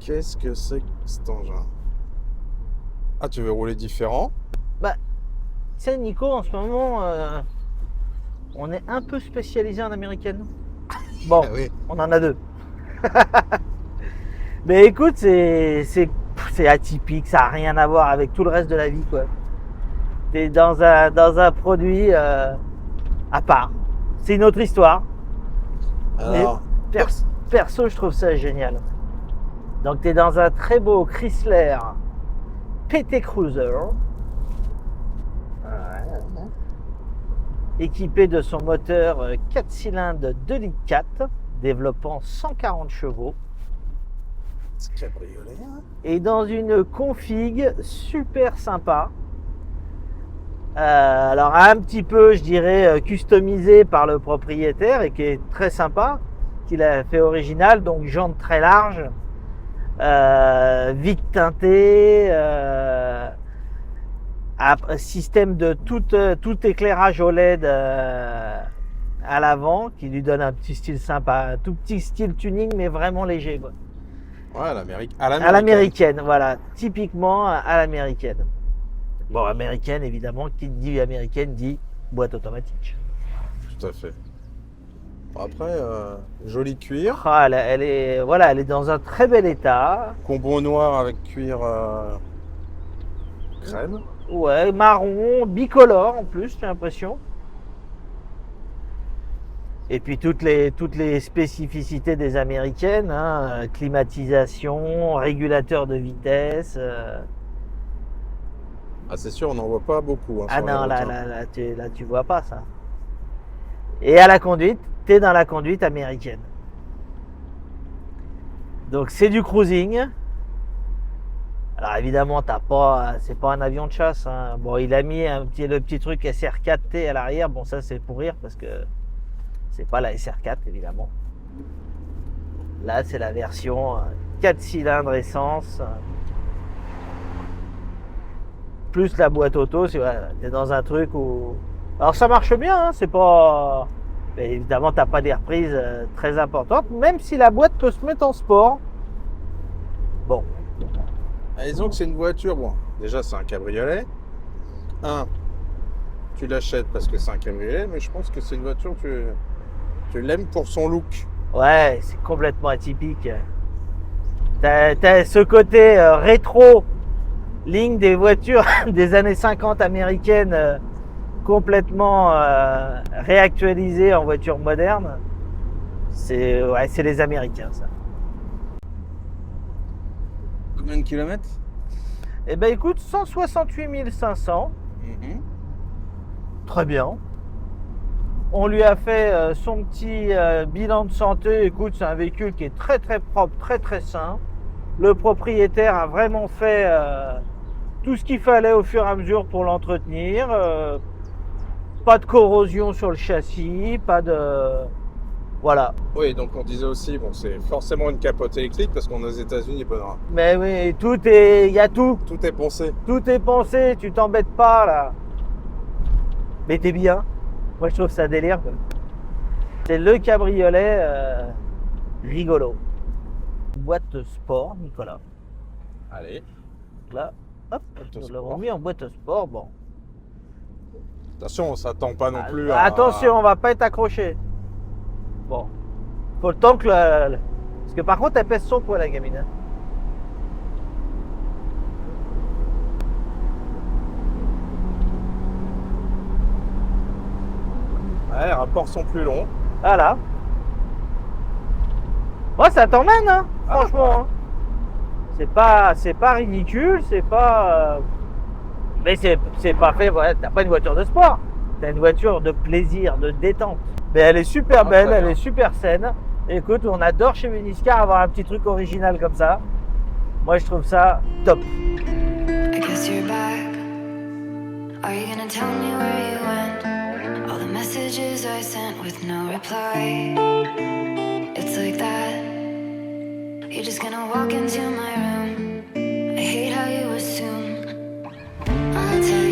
Qu'est-ce que c'est que cet engin? Ah, tu veux rouler différent? Bah, tu sais, Nico, en ce moment, on est un peu spécialisé en américaine. Bon, Ah oui. on en a deux. Mais écoute, c'est atypique, ça n'a rien à voir avec tout le reste de la vie, quoi. T'es dans un produit à part. C'est une autre histoire. Alors, Mais perso, je trouve ça génial. Donc, t'es dans un très beau Chrysler PT Cruiser, équipé de son moteur 4 cylindres 2,4 litres, développant 140 chevaux. c'est cabriolet, hein? Et dans une config super sympa. Alors un petit peu, je dirais, customisé par le propriétaire et qui est très sympa, qu'il a fait original, donc jantes très larges, vitres teintées, système de tout éclairage OLED à l'avant qui lui donne un petit style sympa, un tout petit style tuning mais vraiment léger, quoi. Ouais, à À l'américaine, voilà, typiquement à l'américaine. Bon, américaine, évidemment, qui dit américaine dit boîte automatique. Tout à fait. Après, joli cuir. Ah, elle est dans un très bel état. Combo noir avec cuir crème. Ouais, marron, bicolore en plus, j'ai l'impression. Et puis toutes les spécificités des américaines, hein, climatisation, régulateur de vitesse. Ah, c'est sûr, on n'en voit pas beaucoup. Hein, Ah sur les non, routes, hein. là, tu vois pas ça. Et à la conduite, t'es dans la conduite américaine. Donc c'est du cruising. Alors évidemment, c'est pas un avion de chasse, hein. Bon, il a mis le petit truc SR4T à l'arrière. Bon, ça c'est pour rire parce que c'est pas la SR4 évidemment. Là, c'est la version 4 cylindres essence. Plus la boîte auto, t'es dans un truc où... Alors ça marche bien, hein, c'est pas... Mais évidemment, t'as pas des reprises très importantes, même si la boîte peut se mettre en sport. Bon. Ah, disons que c'est une voiture, bon, déjà c'est un cabriolet. Tu l'achètes parce que c'est un cabriolet, mais je pense que c'est une voiture, tu l'aimes pour son look. Ouais, c'est complètement atypique. T'as ce côté rétro, ligne des voitures des années 50 américaines, complètement réactualisées en voiture moderne. C'est les Américains, ça. Combien de kilomètres? Eh ben écoute, 168 500. Très bien. On lui a fait son petit bilan de santé. Écoute, c'est un véhicule qui est très très propre, très très sain. Le propriétaire a vraiment fait tout ce qu'il fallait au fur et à mesure pour l'entretenir. Pas de corrosion sur le châssis, pas de... Voilà. Oui, donc on disait aussi, bon, c'est forcément une capote électrique parce qu'on est aux États-Unis, il peut y avoir- Mais oui, il y a tout. tout est poncé. Tout est pensé, tu t'embêtes pas là. Mais t'es bien. Moi je trouve ça délire, quoi. C'est le cabriolet rigolo. Boîte sport, Nicolas. Allez, Là, hop, Boîte nous sport. l'avons mis en boîte sport. Bon. attention, on s'attend pas non Ah, plus à... attention, on va pas être accroché. Bon. Faut le temps que parce que par contre, elle pèse son poids, la gamine, hein. Ouais, les rapports sont plus longs. Voilà. Moi, ça t'emmène, hein, Ah, franchement. ouais. Hein. C'est pas ridicule, c'est pas. Mais c'est pas fait. Voilà, t'as pas une voiture de sport. T'as une voiture de plaisir, de détente. Mais elle est super belle, très elle bien. est super saine. Écoute, on adore chez Uniscar avoir un petit truc original comme ça. Moi, je trouve ça top. I guess you're back. Are you gonna tell me where you went? All the messages I sent with no reply. It's like that. You're just gonna walk into my room. I hate how you assume I'll tell